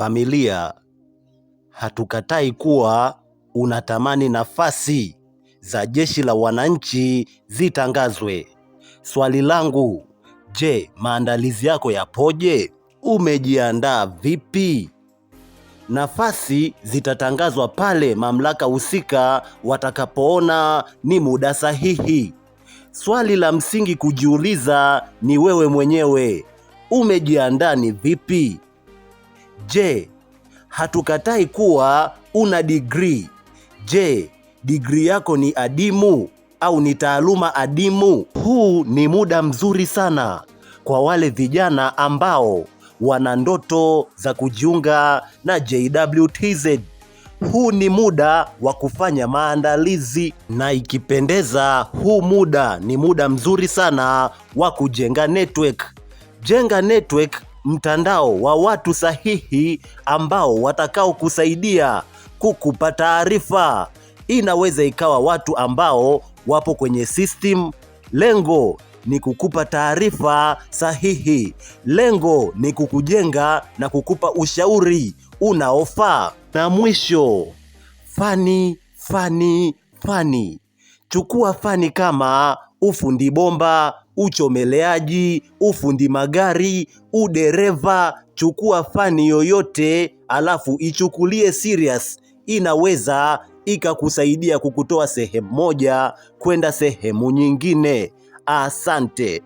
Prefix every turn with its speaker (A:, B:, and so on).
A: Familia, hatukatai kuwa unatamani nafasi za Jeshi la Wananchi zitangazwe. Swali langu, je, maandalizi yako yapoje? Umejiandaa vipi? Nafasi zitatangazwa pale mamlaka husika watakapoona ni muda sahihi. Swali la msingi kujiuliza ni wewe mwenyewe, umejiandaa ni vipi? Je, hatukatai kuwa una degree. Je, degree yako ni adimu au ni taaluma adimu? Huu ni muda mzuri sana kwa wale vijana ambao wana ndoto za kujiunga na JWTZ. Huu ni muda wa kufanya maandalizi, na ikipendeza huu muda ni muda mzuri sana wa kujenga network. Jenga network, mtandao wa watu sahihi ambao watakao kusaidia kukupa taarifa. Inaweza ikawa watu ambao wapo kwenye system. Lengo ni kukupa taarifa sahihi. Lengo ni kukujenga na kukupa ushauri unaofaa. Na mwisho, fani. Chukua fani kama ufundi bomba, uchomeleaji, ufundi magari, udereva. Chukua fani yoyote alafu ichukulie serious. Inaweza ikakusaidia kukutoa sehemu moja kwenda sehemu nyingine. Asante.